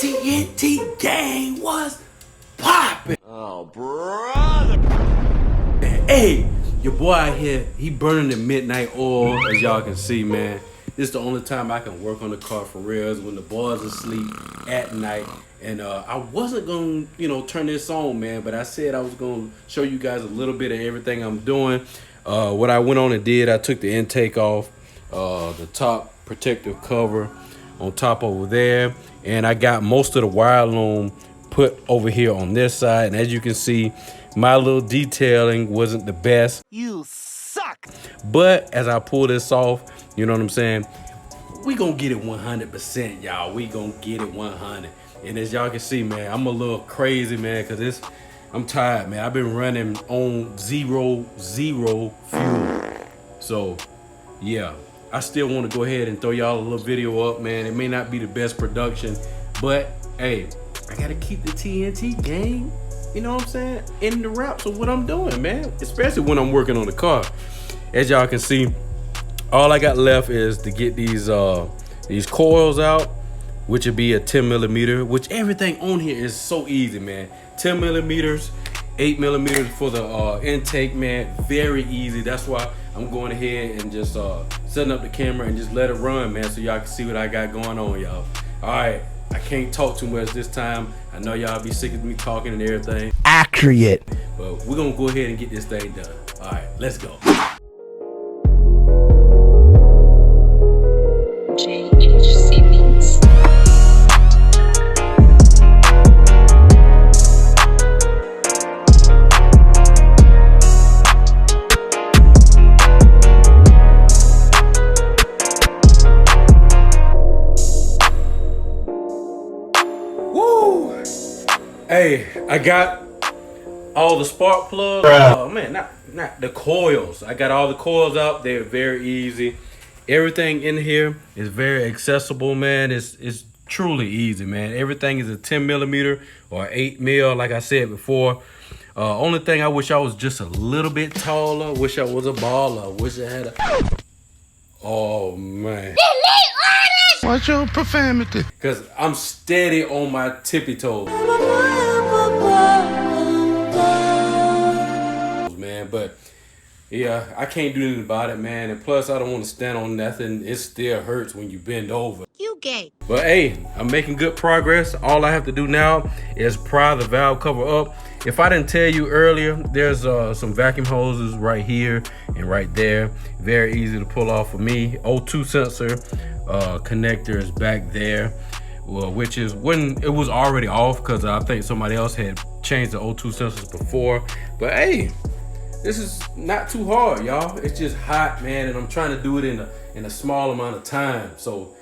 TNT gang was popping. Oh, brother. Hey, your boy out here, he burning the midnight oil, as y'all can see, man. This is the only time I can work on the car for real, is when the boys are asleep at night. And I wasn't going to, turn this on, man, but I said I was going to show you guys a little bit of everything I'm doing. What I went on and did, I took the intake off, the top protective cover on top over there, and I got most of the wire loom put over here on this side. And as you can see, my little detailing wasn't the best. You suck. But as I pull this off, you know what I'm saying, we gonna get it 100%, y'all. We gonna get it 100. And as y'all can see, man, I'm a little crazy, man, because I'm tired, man. I've been running on zero fuel. So yeah, I still want to go ahead and throw y'all a little video up, man. It may not be the best production, but hey, I gotta keep the TNT game, you know what I'm saying, in the wraps of what I'm doing, man, especially when I'm working on the car. As y'all can see, all I got left is to get these coils out, which would be a 10 millimeter, which everything on here is so easy, man. 10 millimeters, 8 millimeters for the intake, man. Very easy. That's why I'm going ahead and just setting up the camera and just let it run, man, so y'all can see what I got going on, y'all. All right, I can't talk too much this time. I know y'all be sick of me talking and everything. Accurate. But we're gonna go ahead and get this thing done. All right, let's go. JHC Beats. Woo! Hey, I got all the spark plugs. Oh man, not the coils. I got all the coils out. They're very easy. Everything in here is very accessible, man. It's truly easy, man. Everything is a 10 millimeter or 8 mil, like I said before. Only thing I wish I was just a little bit taller. Wish I was a baller. Wish I had a. Oh man. What's your profanity? Cause I'm steady on my tippy toes. Man, but yeah, I can't do anything about it, man. And plus, I don't want to stand on nothing. It still hurts when you bend over. You gay. But hey, I'm making good progress. All I have to do now is pry the valve cover up. If I didn't tell you earlier, there's some vacuum hoses right here and right there. Very easy to pull off for me. O2 sensor connector is back there, well, which is when it was already off because I think somebody else had changed the O2 sensors before. But hey, this is not too hard, y'all. It's just hot, man, and I'm trying to do it in a small amount of time. So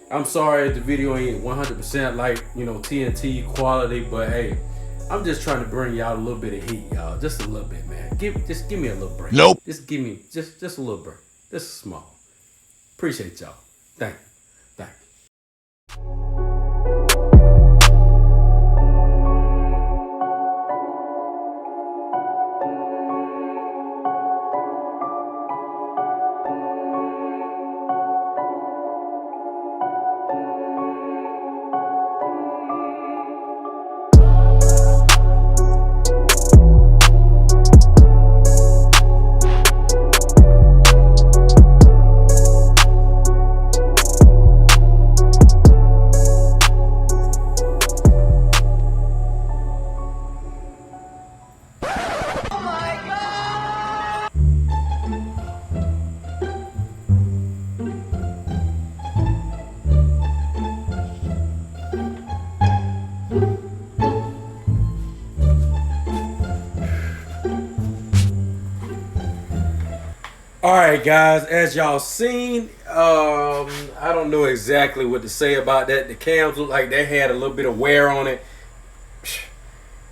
I'm sorry if the video ain't 100% like, TNT quality, but hey, I'm just trying to bring y'all a little bit of heat, y'all. Just a little bit, man. Just give me a little break. Nope. Just give me just a little break. This is small. Appreciate y'all. Thank you. All right, guys, as y'all seen, I don't know exactly what to say about that. The cams look like they had a little bit of wear on it.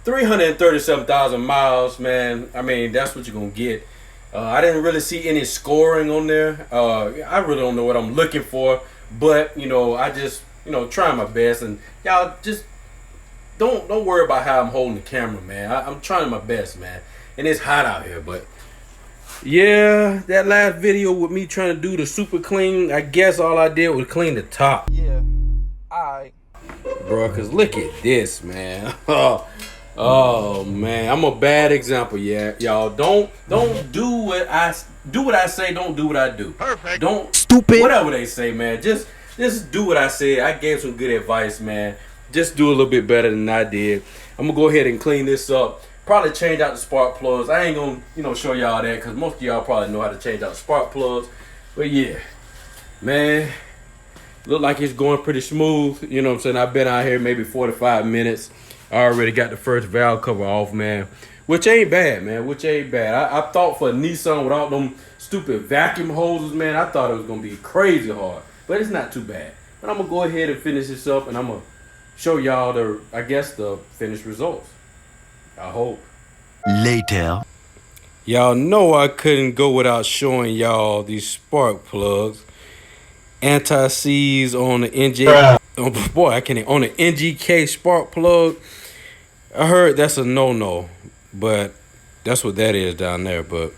337,000 miles, man. I mean, that's what you're gonna get. I didn't really see any scoring on there. I really don't know what I'm looking for, but I just trying my best. And y'all just don't worry about how I'm holding the camera, man. I'm trying my best, man. And it's hot out here, but yeah, that last video with me trying to do the super clean, I guess all I did was clean the top. Yeah, alright. bro. Cause look at this, man. Oh man, I'm a bad example, yeah, y'all. Don't do what I say. Don't do what I do. Perfect. Don't Stupid. whatever they say, man. Just do what I said. I gave some good advice, man. Just do a little bit better than I did. I'm gonna go ahead and clean this up. Probably change out the spark plugs. I ain't gonna show y'all that because most of y'all probably know how to change out the spark plugs. But yeah, man, look like it's going pretty smooth. You know what I'm saying? I've been out here maybe 45 minutes. I already got the first valve cover off, man. Which ain't bad, man. Which ain't bad. I thought for a Nissan without them stupid vacuum hoses, man, I thought it was gonna be crazy hard. But it's not too bad. But I'm gonna go ahead and finish this up, and I'm gonna show y'all the finished results. I hope. Later. Y'all know I couldn't go without showing y'all these spark plugs. Anti-seize on the NG. Oh boy, on the NGK spark plug. I heard that's a no-no, but that's what that is down there. But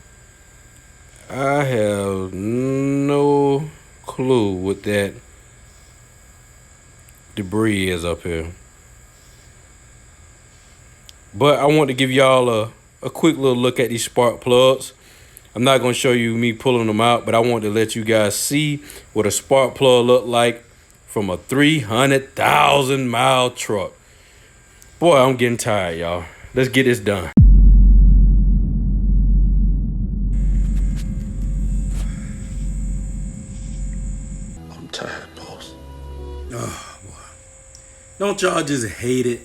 I have no clue what that debris is up here. But I want to give y'all a quick little look at these spark plugs. I'm not going to show you me pulling them out, but I want to let you guys see what a spark plug look like from a 300,000 mile truck. Boy, I'm getting tired, y'all. Let's get this done. I'm tired, boss. Oh, boy. Don't y'all just hate it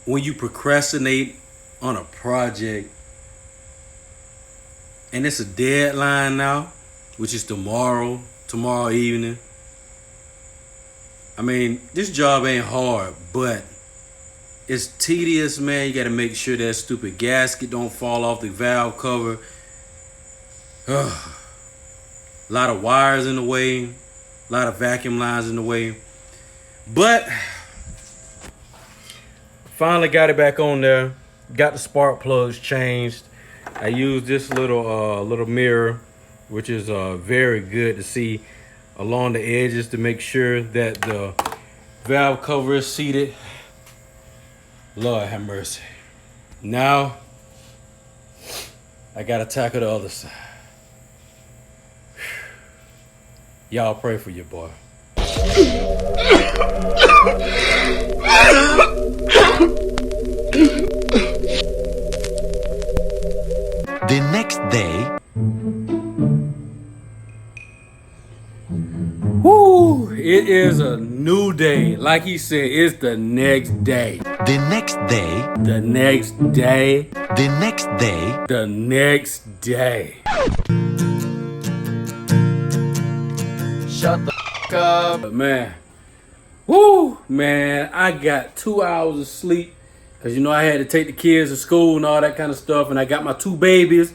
when you procrastinate on a project and it's a deadline now, which is tomorrow evening? I mean, this job ain't hard, but it's tedious, man. You got to make sure that stupid gasket don't fall off the valve cover. A lot of wires in the way, a lot of vacuum lines in the way. But finally got it back on there. Got the spark plugs changed. I used this little mirror, which is very good to see along the edges to make sure that the valve cover is seated. Lord have mercy. Now I gotta tackle the other side. Y'all pray for your boy. The next day. Woo! It is a new day. Like he said, it's the next day. The next day. The next day. The next day. The next day. Shut the f up. But man, woo, man, I got 2 hours of sleep. Because, I had to take the kids to school and all that kind of stuff. And I got my 2 babies.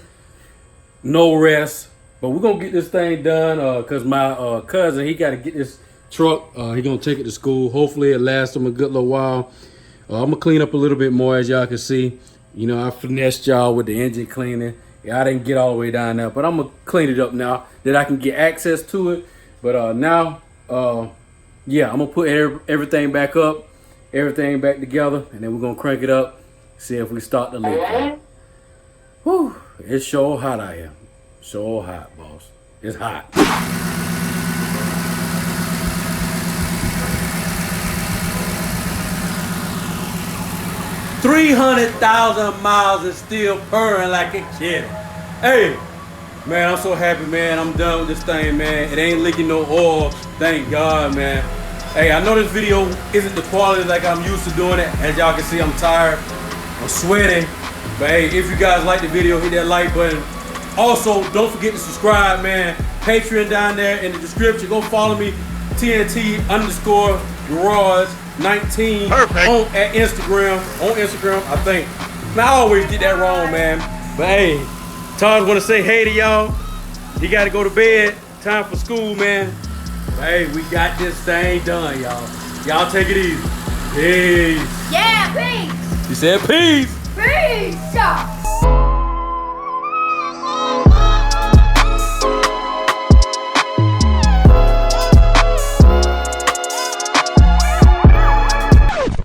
No rest. But we're going to get this thing done because my cousin, he got to get this truck. He going to take it to school. Hopefully it lasts him a good little while. I'm going to clean up a little bit more, as y'all can see. I finessed y'all with the engine cleaning. Yeah, I didn't get all the way down there. But I'm going to clean it up now that I can get access to it. But now, yeah, I'm going to put everything back up. Everything back together. And then we're going to crank it up. See if we start the leak. Whew, it's sure hot out here. So hot, boss. It's hot. 300,000 miles and still purring like a kid. Hey, man, I'm so happy, man. I'm done with this thing, man. It ain't leaking no oil. Thank God, man. Hey, I know this video isn't the quality like I'm used to doing it. As y'all can see, I'm tired. I'm sweating. But hey, if you guys like the video, hit that like button. Also, don't forget to subscribe, man. Patreon down there in the description. Go follow me, TNT_garage19. Perfect. On Instagram, I think. Man, I always get that wrong, man. But hey, Todd want to say hey to y'all. He got to go to bed. Time for school, man. But hey, we got this thing done, y'all. Y'all take it easy. Peace. Yeah, peace. He said peace. Peace.